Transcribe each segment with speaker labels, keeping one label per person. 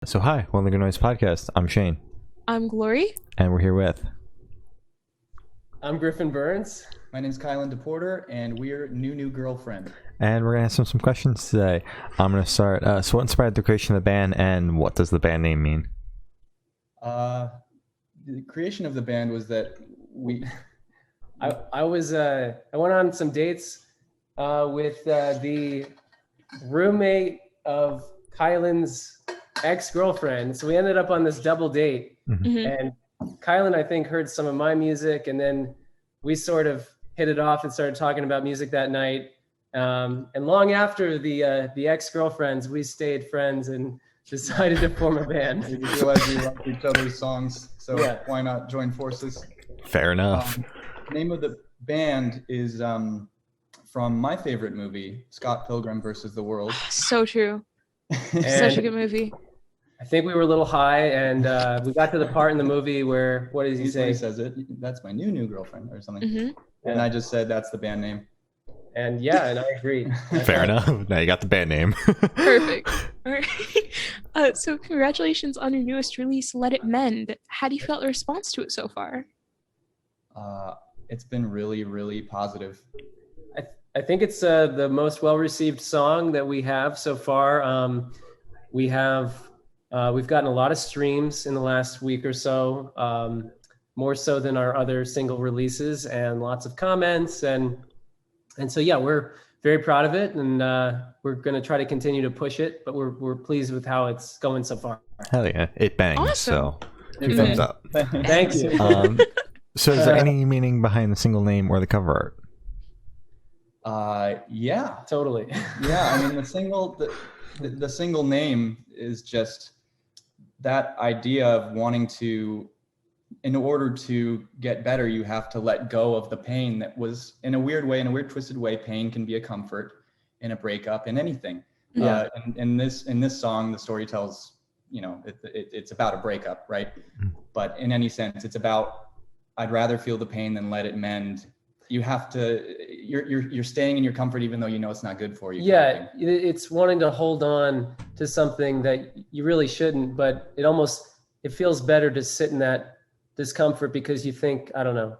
Speaker 1: So hi, welcome to the Good Noise Podcast. I'm Shane,
Speaker 2: I'm Glory.
Speaker 1: and we're here with.
Speaker 3: I'm Griffin Burns.
Speaker 4: My name's Kylan DePorter, and we're New Girlfriend.
Speaker 1: And we're gonna ask some questions today. I'm gonna start. So, what inspired the creation of the band, and what does the band name mean?
Speaker 4: The creation of the band was that
Speaker 3: I went on some dates with the roommate of Kylan's ex-girlfriend. So we ended up on this double date, and Kylan, I think, heard some of my music, and then we sort of hit it off and started talking about music that night. And long after the ex-girlfriends, we stayed friends and decided to form a band.
Speaker 4: We realized we loved each other's songs, so why not join forces?
Speaker 1: Fair enough.
Speaker 4: The name of the band is from my favorite movie, Scott Pilgrim versus the World.
Speaker 2: So true. Such a good movie.
Speaker 3: I think we were a little high, and we got to the part in the movie where, what does he say?
Speaker 4: He says it. That's my new girlfriend or something.
Speaker 2: Mm-hmm.
Speaker 4: And I just said that's the band name.
Speaker 3: And and I agreed.
Speaker 1: Fair enough. Now you got the band name.
Speaker 2: Perfect. All right. So congratulations on your newest release, Let It Mend. How do you feel the response to it so far?
Speaker 4: It's been really, really positive.
Speaker 3: I think it's the most well-received song that we have so far. We've gotten a lot of streams in the last week or so, more so than our other single releases, and lots of comments, and so we're very proud of it, and we're going to try to continue to push it, but we're pleased with how it's going so far.
Speaker 1: Hell yeah, it bangs.
Speaker 2: Awesome.
Speaker 1: So 2 thumbs up.
Speaker 3: Thank you.
Speaker 1: So is there any meaning behind the single name or the cover art?
Speaker 4: Yeah,
Speaker 3: Totally.
Speaker 4: yeah. I mean, the single name is just that idea of wanting to, in order to get better, you have to let go of the pain that was, in a weird twisted way, pain can be a comfort in a breakup, in anything.
Speaker 3: Yeah.
Speaker 4: In this song, the story tells, it's about a breakup, right? But in any sense, it's about, I'd rather feel the pain than let it mend. You have to, you're staying in your comfort even though you know it's not good for you.
Speaker 3: Yeah, it's wanting to hold on to something that you really shouldn't, but it feels better to sit in that discomfort because you think, I don't know.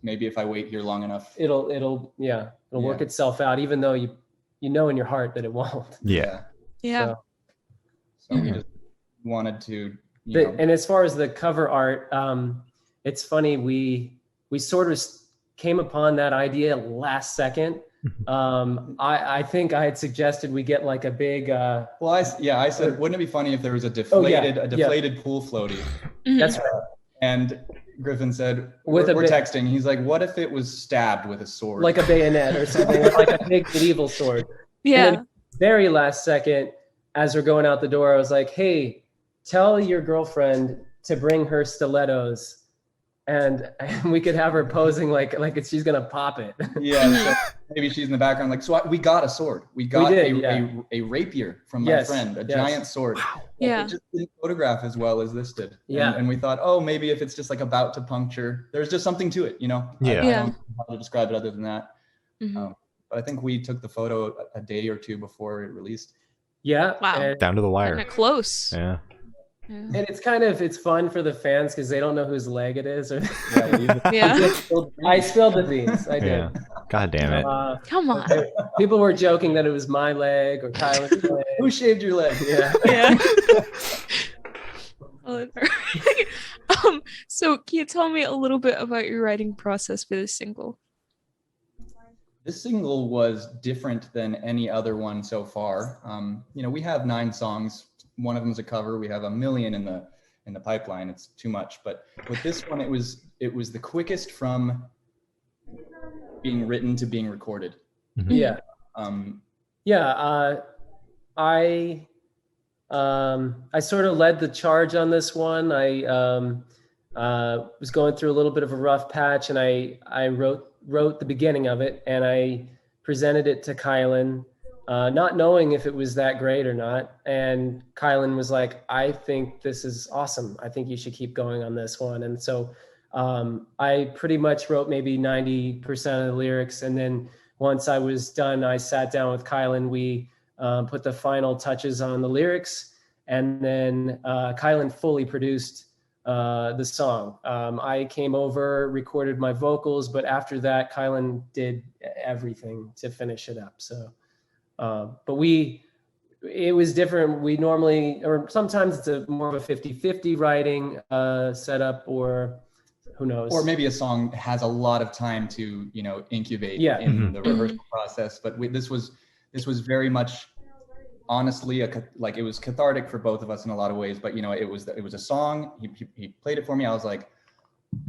Speaker 4: Maybe if I wait here long enough,
Speaker 3: it'll work itself out, even though you know in your heart that it won't.
Speaker 1: Yeah.
Speaker 2: Yeah.
Speaker 4: So we just wanted to,
Speaker 3: And as far as the cover art, it's funny, we sort of came upon that idea last second. I think I had suggested we get like a big.
Speaker 4: I said, wouldn't it be funny if there was a deflated pool floaty?
Speaker 3: That's right.
Speaker 4: And Griffin said, we're texting. He's like, what if it was stabbed with a sword,
Speaker 3: like a bayonet or something, like a big medieval sword?
Speaker 2: Yeah.
Speaker 3: And then very last second, as we're going out the door, I was like, hey, tell your girlfriend to bring her stilettos. And we could have her posing like she's gonna pop it.
Speaker 4: Yeah, so maybe she's in the background. Like, so we got a sword. We got a rapier from my friend, a giant sword.
Speaker 2: Wow. Yeah.
Speaker 4: It just didn't photograph as well as this did.
Speaker 3: Yeah.
Speaker 4: And we thought, oh, maybe if it's just like about to puncture, there's just something to it,
Speaker 1: Yeah.
Speaker 4: I don't know how to describe it other than that.
Speaker 2: Mm-hmm.
Speaker 4: But I think we took the photo a day or two before it released.
Speaker 3: Yeah.
Speaker 2: Wow.
Speaker 1: Down to the wire.
Speaker 2: Kind of close.
Speaker 1: Yeah.
Speaker 3: And it's fun for the fans because they don't know whose leg it is.
Speaker 2: Yeah.
Speaker 3: I spilled the beans. I did.
Speaker 1: Yeah. God damn it.
Speaker 2: Come on.
Speaker 3: People were joking that it was my leg or Kylan's leg.
Speaker 4: Who shaved your leg?
Speaker 3: Yeah.
Speaker 2: Yeah. So can you tell me a little bit about your writing process for this single?
Speaker 4: This single was different than any other one so far. We have 9 songs. One of them is a cover. We have 1 million in the pipeline. It's too much. But with this one, it was the quickest from being written to being recorded.
Speaker 1: Mm-hmm.
Speaker 3: Yeah. I sort of led the charge on this one. I was going through a little bit of a rough patch, and I wrote the beginning of it, and I presented it to Kylan, not knowing if it was that great or not. And Kylan was like, I think this is awesome. I think you should keep going on this one. And so I pretty much wrote maybe 90% of the lyrics. And then once I was done, I sat down with Kylan. We put the final touches on the lyrics. and then Kylan fully produced the song. I came over, recorded my vocals, but after that, Kylan did everything to finish it up. So, but it was different. We normally, or sometimes it's a more of a 50-50 writing setup, or who knows.
Speaker 4: Or maybe a song has a lot of time to, incubate in the rehearsal process. But this was very much, honestly, it was cathartic for both of us in a lot of ways. But it was a song. He played it for me. I was like,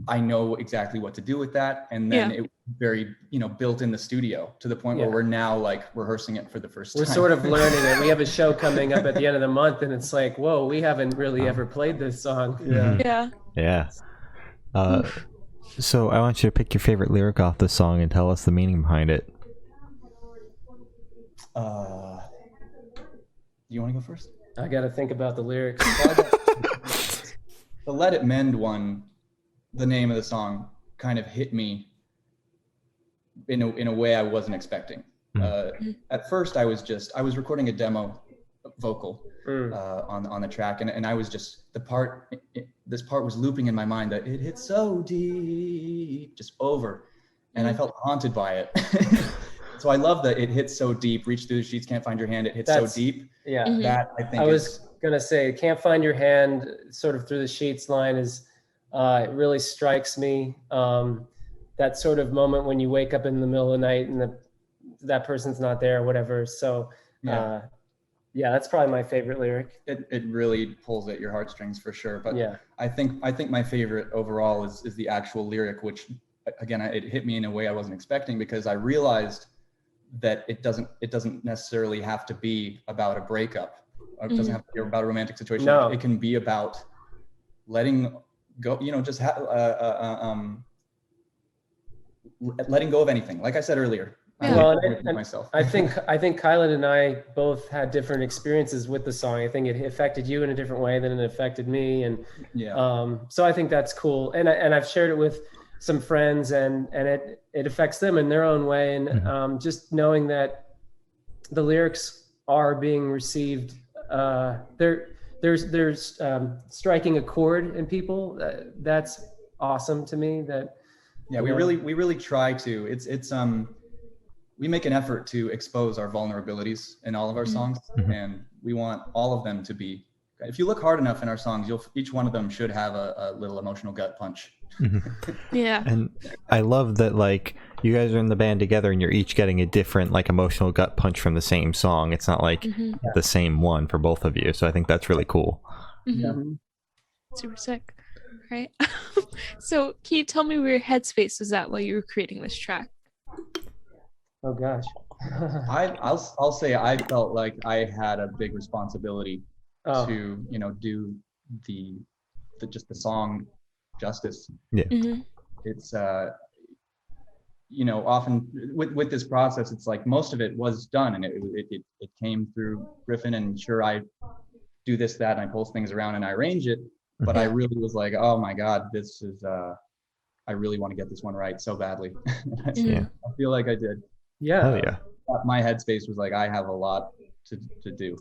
Speaker 4: I know exactly what to do with that. And then it was very, built in the studio to the point where we're now like rehearsing it for the first time.
Speaker 3: We're sort of learning it. We have a show coming up at the end of the month, and it's like, whoa, we haven't really ever played this song.
Speaker 1: Yeah. So I want you to pick your favorite lyric off the song and tell us the meaning behind it.
Speaker 4: You want to go first?
Speaker 3: I got to think about the lyrics.
Speaker 4: The Let It Mend one, the name of the song, kind of hit me in a way I wasn't expecting. At first, I was recording a demo vocal on the track, and I was just this part was looping in my mind that it hit so deep, just over, and I felt haunted by it. So I love that it hits so deep. Reach through the sheets, can't find your hand. It hits so deep.
Speaker 3: Yeah,
Speaker 4: that I think
Speaker 3: I was gonna say, can't find your hand, sort of through the sheets line is. It really strikes me. That sort of moment when you wake up in the middle of the night and that person's not there or whatever. So, that's probably my favorite lyric.
Speaker 4: It really pulls at your heartstrings for sure. But I think my favorite overall is the actual lyric, which again, it hit me in a way I wasn't expecting, because I realized that it doesn't necessarily have to be about a breakup. Or it doesn't have to be about a romantic situation.
Speaker 3: No.
Speaker 4: It can be about letting go, just letting go of anything. Like I said earlier,
Speaker 3: Well,
Speaker 4: myself.
Speaker 3: I think Kylan and I both had different experiences with the song. I think it affected you in a different way than it affected me, and so I think that's cool. And I've shared it with some friends, and it affects them in their own way. And just knowing that the lyrics are being received, there's striking a chord in people. That's awesome to me. That
Speaker 4: we really try to. We make an effort to expose our vulnerabilities in all of our songs, and we want all of them to be. If you look hard enough in our songs, each one of them should have a little emotional gut punch.
Speaker 2: Yeah.
Speaker 1: And I love that, like, you guys are in the band together and you're each getting a different, like, emotional gut punch from the same song. It's not like the same one for both of you. So I think that's really cool.
Speaker 2: Super sick. Right. So can you tell me where your headspace was at while you were creating this track?
Speaker 3: Oh gosh.
Speaker 4: I'll say I felt like I had a big responsibility to do the just the song justice. It's often with this process, it's like most of it was done, and it came through Griffin, and sure, I do this, that, and I pulse things around and I arrange it, but I really was like, oh my god, this is I really want to get this one right so badly. I feel like I did. My headspace was like, I have a lot to do.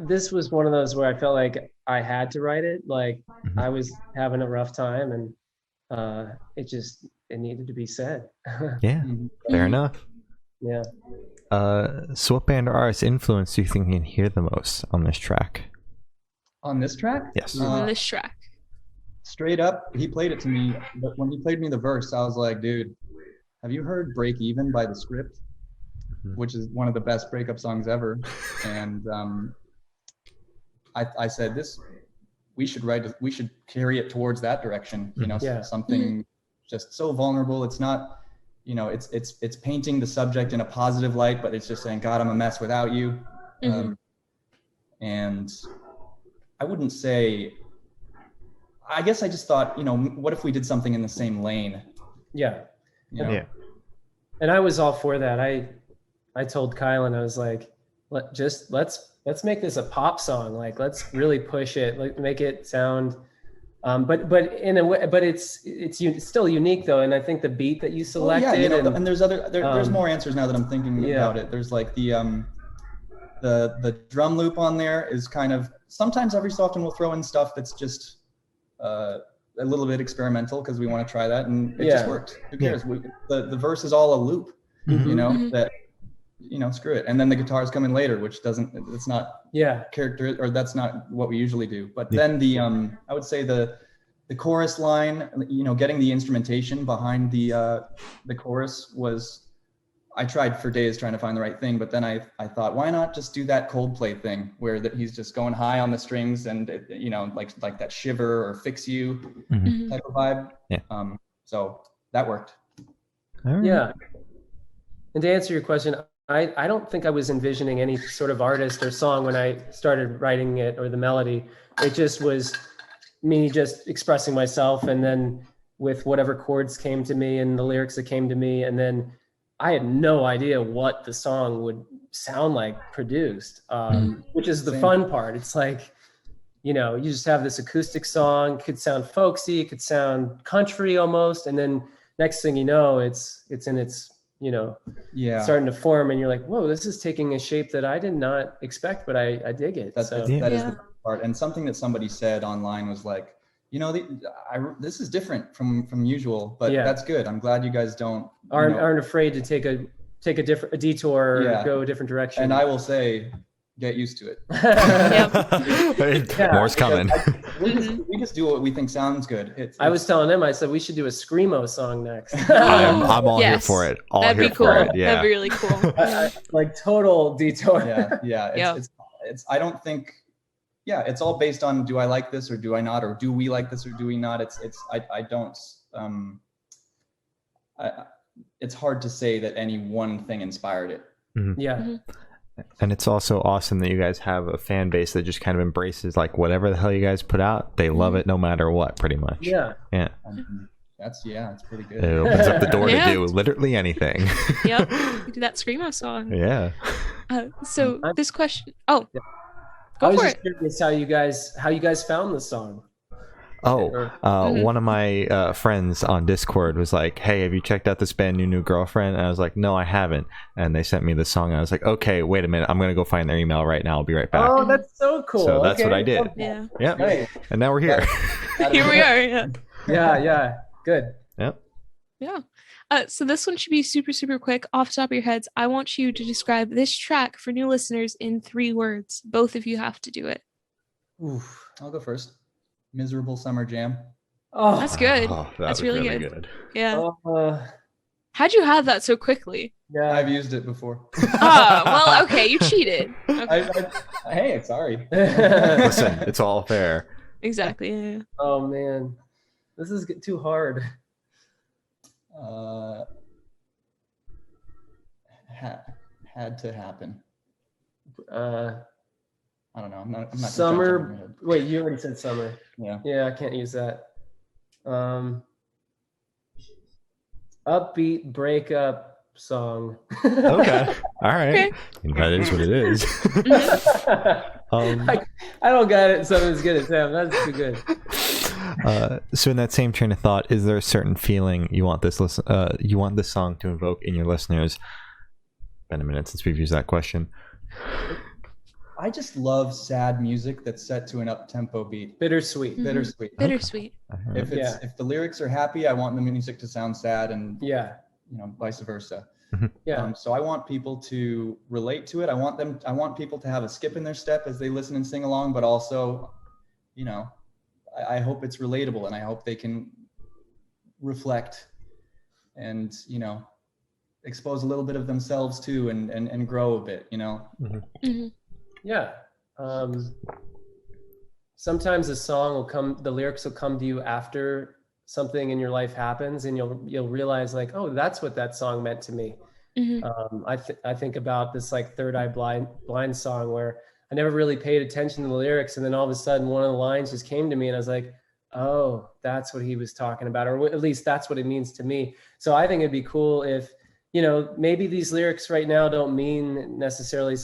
Speaker 4: This was one of those where I felt like I had to write it. Like I was having a rough time, and it needed to be said.
Speaker 1: Fair enough. So what band or artist influence do you think you can hear the most on this track?
Speaker 4: On this track?
Speaker 1: Yes.
Speaker 2: On this track.
Speaker 4: Straight up, he played it to me, but when he played me the verse, I was like, dude, have you heard Break Even by The Script? Which is one of the best breakup songs ever. And I said, we should carry it towards that direction, something just so vulnerable. It's not, it's painting the subject in a positive light, but it's just saying, God, I'm a mess without you. And I wouldn't say, I guess I just thought, what if we did something in the same lane?
Speaker 3: And I was all for that. I told Kylan, I was like, let's make this a pop song. Like, let's really push it, like make it sound, but in a way, but it's still unique though. And I think the beat that you selected,
Speaker 4: and there's more answers now that I'm thinking about it. There's like the The drum loop on there is kind of, sometimes every so often we'll throw in stuff that's just a little bit experimental because we want to try that, and it just worked. Who cares? The verse is all a loop, you know, that, you know, screw it. And then the guitars come in later, which it's not character, or that's not what we usually do. But then I would say the chorus line, you know, getting the instrumentation behind the chorus was, I tried for days trying to find the right thing, but then I thought, why not just do that Coldplay thing where he's just going high on the strings and you know, like that Shiver or Fix You type of vibe. Yeah. So that worked.
Speaker 1: Right.
Speaker 3: Yeah. And to answer your question, I don't think I was envisioning any sort of artist or song when I started writing it, or the melody. It just was me just expressing myself, and then with whatever chords came to me and the lyrics that came to me, and then I had no idea what the song would sound like produced, which is the fun part. It's like, you know, you just have this acoustic song, could sound folksy, it could sound country almost, and then next thing you know, it's in its, you know, starting to form, and you're like, whoa, this is taking a shape that I did not expect, but I dig it.
Speaker 4: That is the part. And something that somebody said online was like, you know, this is different from usual, but that's good. I'm glad you guys aren't
Speaker 3: afraid to take a detour or go a different direction.
Speaker 4: And I will say, get used to it.
Speaker 1: More's coming.
Speaker 4: We just do what we think sounds good.
Speaker 3: I was telling them, I said we should do a screamo song next.
Speaker 1: I'm all here for it.
Speaker 2: That'd be cool. That'd be really cool.
Speaker 3: Like total detour.
Speaker 4: It's I don't think. Yeah, it's all based on, do I like this or do I not, or do we like this or do we not? It's hard to say that any one thing inspired it.
Speaker 1: And it's also awesome that you guys have a fan base that just kind of embraces like whatever the hell you guys put out, they love it no matter what, pretty much.
Speaker 4: It's pretty good.
Speaker 1: It opens up the door to do literally anything.
Speaker 2: We do that screamo song. So this question,
Speaker 3: I was just curious how you guys found the song.
Speaker 1: One of my friends on Discord was like, hey, have you checked out this band New Girlfriend? And I was like, no, I haven't. And they sent me the song, and I was like, okay, wait a minute, I'm gonna go find their email right now, I'll be right back.
Speaker 3: Oh, that's so cool.
Speaker 1: So that's what I did.
Speaker 3: Nice.
Speaker 1: And now we're here.
Speaker 2: Here we are.
Speaker 3: Good.
Speaker 2: So this one should be super, super quick. Off the top of your heads, I want you to describe this track for new listeners in 3 words. Both of you have to do it.
Speaker 4: Oof. I'll go first. Miserable Summer Jam.
Speaker 2: Oh, that's good. That's really good. Yeah. How'd you have that so quickly?
Speaker 4: Yeah, I've used it before.
Speaker 2: Well, okay, you cheated. Okay.
Speaker 4: Hey, sorry.
Speaker 1: Listen, it's all fair.
Speaker 2: Exactly. Yeah.
Speaker 3: Oh man, this is too hard.
Speaker 4: Had to happen. I don't know. I'm not
Speaker 3: summer. Wait, you already said summer.
Speaker 4: Yeah,
Speaker 3: I can't use that. Upbeat breakup song.
Speaker 1: Okay. All right. That is what it is.
Speaker 3: I don't got it. Something as good as Sam. That's too good.
Speaker 1: So in that same train of thought, is there a certain feeling you want this song to evoke in your listeners? Been a minute since we've used that question.
Speaker 4: I just love sad music that's set to an up-tempo beat.
Speaker 3: Bittersweet.
Speaker 2: Bittersweet.
Speaker 4: If the lyrics are happy, I want the music to sound sad, and vice versa. So I want people to relate to it. I want people to have a skip in their step as they listen and sing along, but also, I hope it's relatable, and I hope they can reflect and, expose a little bit of themselves too, and grow a bit,
Speaker 3: Sometimes the lyrics will come to you after something in your life happens, and you'll realize like, oh, that's what that song meant to me. I think about this like Third Eye Blind song where I never really paid attention to the lyrics, and then all of a sudden one of the lines just came to me, and I was like, oh, that's what he was talking about, or at least that's what it means to me. So I think it'd be cool if, maybe these lyrics right now don't mean necessarily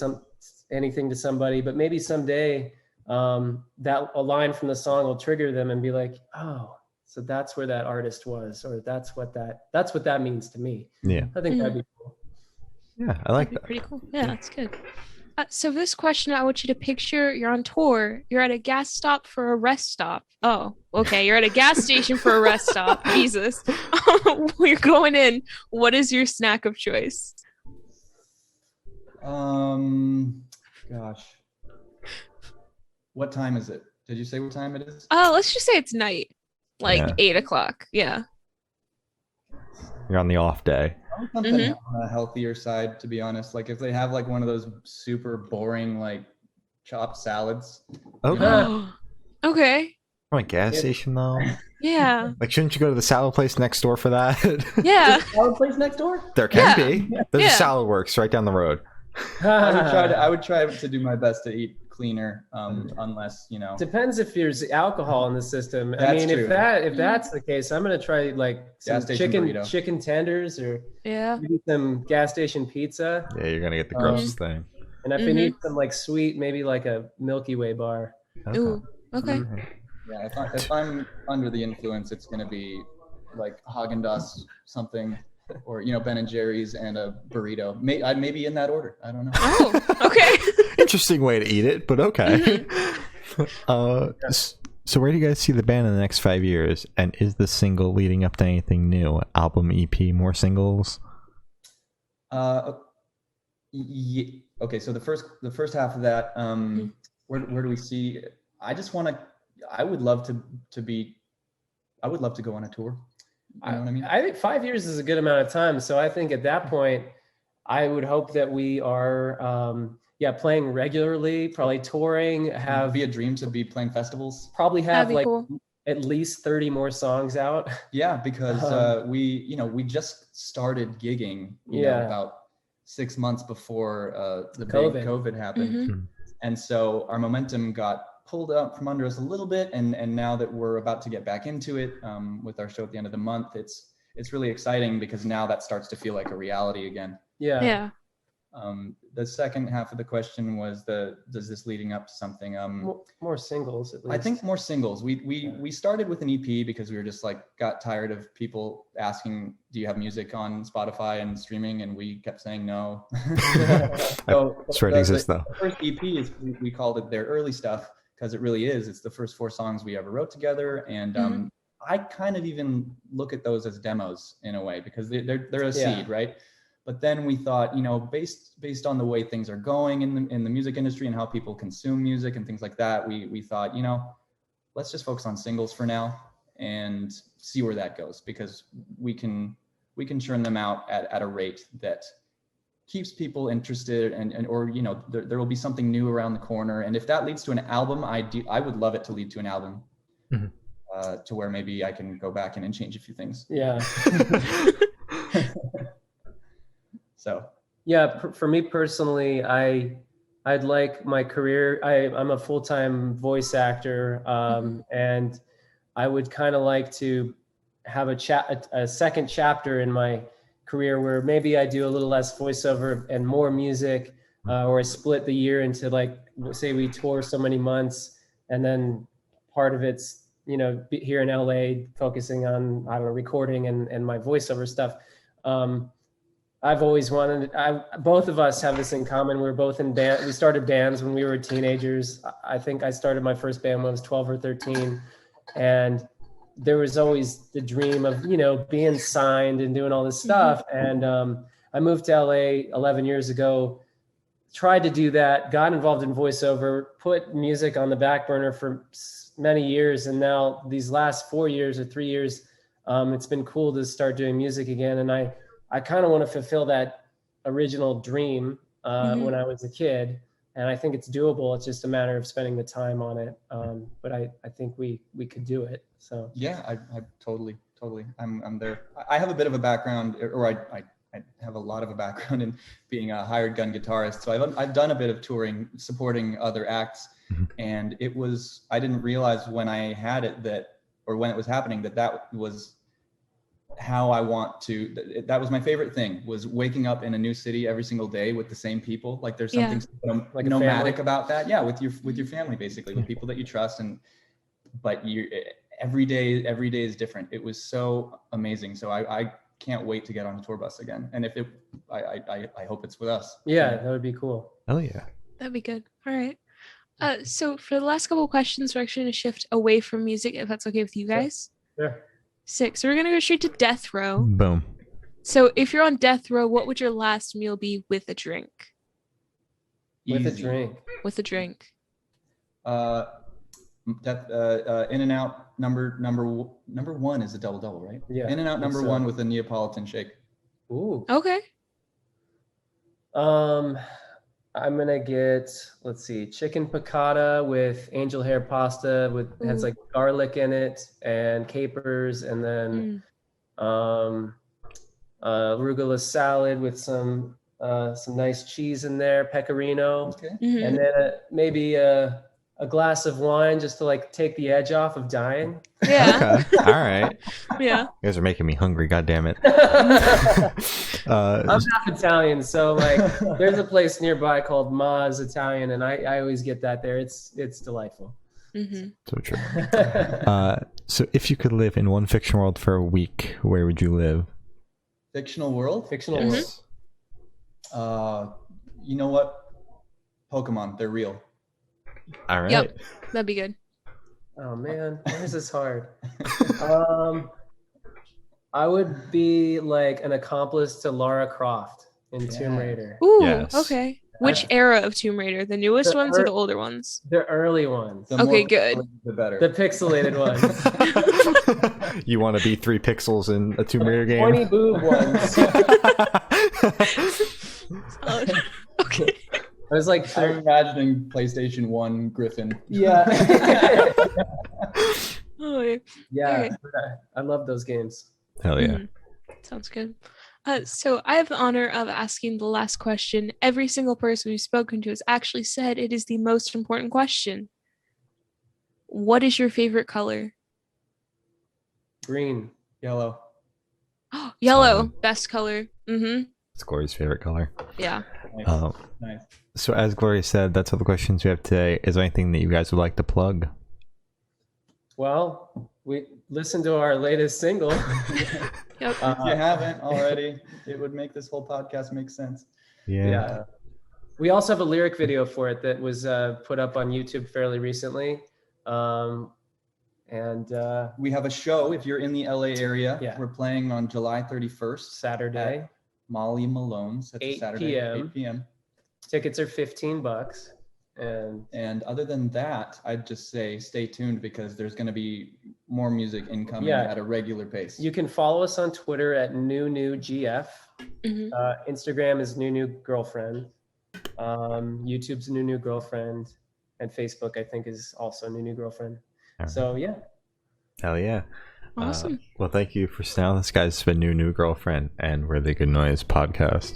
Speaker 3: anything to somebody, but maybe someday that a line from the song will trigger them and be like, oh, so that's where that artist was, or that's what that means to me.
Speaker 1: Yeah,
Speaker 3: I think that'd be cool.
Speaker 1: Yeah, I like that.
Speaker 2: Pretty cool. Yeah, that's good. So this question, I want you to picture you're on tour. You're at a gas stop for a rest stop. Oh, okay. You're at a gas station for a rest stop. Jesus. You're going in. What is your snack of choice?
Speaker 4: Gosh. What time is it? Did you say what time it is?
Speaker 2: Let's just say it's night, like 8 o'clock. Yeah.
Speaker 1: You're on the off day.
Speaker 4: Something on a healthier side, to be honest. Like if they have like one of those super boring like chopped salads.
Speaker 1: Okay.
Speaker 2: Okay.
Speaker 1: From a gas station though.
Speaker 2: Yeah.
Speaker 1: Like, shouldn't you go to the salad place next door for that?
Speaker 2: Yeah.
Speaker 3: Salad place next door?
Speaker 1: There can be. There's a Salad Works right down the road.
Speaker 4: I would try to do my best to eat cleaner, unless, you know.
Speaker 3: Depends if there's alcohol in the system. I
Speaker 4: That's
Speaker 3: mean,
Speaker 4: true.
Speaker 3: if that's the case, I'm gonna try like some
Speaker 4: Gas station burrito.
Speaker 3: chicken tenders or
Speaker 2: Yeah.
Speaker 3: maybe some gas station pizza.
Speaker 1: Yeah, you're gonna get the grossest thing.
Speaker 3: And if I need some like sweet, maybe like a Milky Way bar.
Speaker 1: Okay.
Speaker 2: Ooh. Okay.
Speaker 4: Yeah, if I'm under the influence, it's gonna be like Haagen-Dazs something, or you know, Ben and Jerry's and a burrito. Maybe in that order. I don't know.
Speaker 2: Oh, okay.
Speaker 1: Interesting way to eat it, but okay. So where do you guys see the band in the next 5 years? And is the single leading up to anything new? Album, EP, more singles?
Speaker 4: Yeah. Okay, so the first half of that, where do we see? I would love to go on a tour. You know what I mean?
Speaker 3: I think 5 years is a good amount of time. So I think at that point, I would hope that we are, playing regularly, probably touring.
Speaker 4: Have be a dream to be playing festivals.
Speaker 3: Probably have like
Speaker 2: cool.
Speaker 3: at least 30 more songs out.
Speaker 4: Yeah, because we just started gigging. You know, about 6 months before the big COVID happened, and so our momentum got pulled out from under us a little bit, and now that we're about to get back into it with our show at the end of the month, it's really exciting because now that starts to feel like a reality again.
Speaker 2: Yeah.
Speaker 4: The second half of the question was does this leading up to something?
Speaker 3: More singles, at least.
Speaker 4: I think more singles. We started with an EP because we were just like got tired of people asking, do you have music on Spotify and streaming? And we kept saying no.
Speaker 1: So that's where it exists though.
Speaker 4: The first EP is we called it their early stuff because it really is. It's the first 4 songs we ever wrote together, and I kind of even look at those as demos in a way because they're a seed, right? But then we thought, you know, based on the way things are going in the music industry and how people consume music and things like that, we thought, you know, let's just focus on singles for now and see where that goes, because we can churn them out at a rate that keeps people interested and or you know there will be something new around the corner, and if that leads to an album, I would love it to lead to an album, to where maybe I can go back and change a few things.
Speaker 3: Yeah.
Speaker 4: So
Speaker 3: for me personally, I'd like my career. I'm a full-time voice actor, and I would kind of like to have a second chapter in my career where maybe I do a little less voiceover and more music, or I split the year into, like, say we tour so many months, and then part of it's, you know, here in LA focusing on, I don't know, recording and my voiceover stuff. I've always wanted, both of us have this in common. We're both in band. We started bands when we were teenagers. I think I started my first band when I was 12 or 13. And there was always the dream of, you know, being signed and doing all this stuff. And I moved to LA 11 years ago, tried to do that, got involved in voiceover, put music on the back burner for many years. And now these last 4 years or 3 years, it's been cool to start doing music again. And I kind of want to fulfill that original dream when I was a kid. And I think it's doable. It's just a matter of spending the time on it. But I think we could do it. So
Speaker 4: yeah, I totally. I'm there. I have a bit of a background, or I have a lot of a background in being a hired gun guitarist. So I've done a bit of touring, supporting other acts. And I didn't realize when I had it when it was happening, that was how I want to, that was my favorite thing, was waking up in a new city every single day with the same people. Like there's something like nomadic about that. Yeah. With your family, basically, with people that you trust. But every day is different. It was so amazing. So I can't wait to get on a tour bus again. And I hope it's with us.
Speaker 3: Yeah, that would be cool.
Speaker 1: Oh yeah.
Speaker 2: That'd be good. All right. So for the last couple of questions, we're actually going to shift away from music, if that's okay with you guys.
Speaker 3: Sure.
Speaker 2: 6. So we're going to go straight to death row.
Speaker 1: Boom.
Speaker 2: So if you're on death row, what would your last meal be with a drink?
Speaker 3: With a
Speaker 4: Easy.
Speaker 3: drink.
Speaker 2: With a drink.
Speaker 4: In-N-Out number one is a double, right?
Speaker 3: Yeah.
Speaker 4: In-N-Out number
Speaker 3: so.
Speaker 4: one with a Neapolitan shake.
Speaker 3: Ooh.
Speaker 2: Okay.
Speaker 3: I'm gonna get, let's see, chicken piccata with angel hair pasta has
Speaker 2: Ooh.
Speaker 3: like garlic in it and capers, and then arugula salad with some nice cheese in there, pecorino,
Speaker 4: Okay.
Speaker 2: Mhm.
Speaker 3: and then maybe a glass of wine just to like take the edge off of dying.
Speaker 2: Yeah.
Speaker 1: Okay. All right.
Speaker 2: Yeah.
Speaker 1: You guys are making me hungry. God damn it.
Speaker 3: I'm half Italian, so like there's a place nearby called Ma's Italian, and I always get that there. It's delightful.
Speaker 2: Mm-hmm.
Speaker 1: So true. So if you could live in one fiction world for a week, where would you live?
Speaker 4: Fictional world?
Speaker 3: Fictional
Speaker 2: Mhm.
Speaker 3: world.
Speaker 4: You know what? Pokemon, they're real.
Speaker 1: All right.
Speaker 2: Yep. That'd be good.
Speaker 3: Oh man, why is this hard? I would be like an accomplice to Lara Croft in Tomb
Speaker 4: Yeah.
Speaker 3: Raider.
Speaker 2: Ooh.
Speaker 1: Yes.
Speaker 2: Okay. Which era of Tomb Raider? The newest
Speaker 3: The
Speaker 2: ones or
Speaker 3: ear-
Speaker 2: the older ones?
Speaker 3: The early ones.
Speaker 4: The
Speaker 2: Okay,
Speaker 4: more
Speaker 2: good.
Speaker 4: The better.
Speaker 3: The pixelated ones.
Speaker 1: You want to be 3 pixels in a Tomb Raider game?
Speaker 3: Pointy boob ones.
Speaker 2: Solid. Okay.
Speaker 3: I was like,
Speaker 4: I'm imagining PlayStation 1 Griffin.
Speaker 3: yeah.
Speaker 2: Oh, yeah.
Speaker 3: Yeah.
Speaker 2: Okay.
Speaker 3: I love those games.
Speaker 1: Hell yeah.
Speaker 2: Mhm. Sounds good. So I have the honor of asking the last question. Every single person we've spoken to has actually said it is the most important question. What is your favorite color?
Speaker 3: Green.
Speaker 4: Yellow.
Speaker 2: Yellow,
Speaker 1: Solid.
Speaker 2: best color. Mm-hmm.
Speaker 1: It's Glory's favorite color.
Speaker 2: Yeah.
Speaker 4: Nice. Nice.
Speaker 1: So as Gloria said, that's all the questions we have today. Is there anything that you guys would like to plug?
Speaker 3: Well, we listened to our latest single.
Speaker 2: Yep.
Speaker 4: If you haven't already, it would make this whole podcast make sense.
Speaker 3: Yeah. We also have a lyric video for it that was put up on YouTube fairly recently.
Speaker 4: We have a show if you're in the LA area.
Speaker 3: Yeah.
Speaker 4: We're playing on July 31st.
Speaker 3: Saturday,
Speaker 4: At Molly Malone's. That's
Speaker 3: 8
Speaker 4: Saturday,
Speaker 3: p.m.
Speaker 4: 8 p.m.
Speaker 3: tickets are $15, and
Speaker 4: Other than that, I'd just say stay tuned because there's going to be more music incoming
Speaker 3: Yeah.
Speaker 4: at a regular pace.
Speaker 3: you can follow us on Twitter at NewGF.
Speaker 2: Mhm.
Speaker 3: Instagram is New Girlfriend. YouTube's New Girlfriend, and Facebook I think is also New Girlfriend.
Speaker 1: All right.
Speaker 3: So yeah.
Speaker 1: Hell yeah.
Speaker 2: Awesome.
Speaker 1: Well, thank you for staying on this, guys. It's been New Girlfriend and Really Good Noise podcast.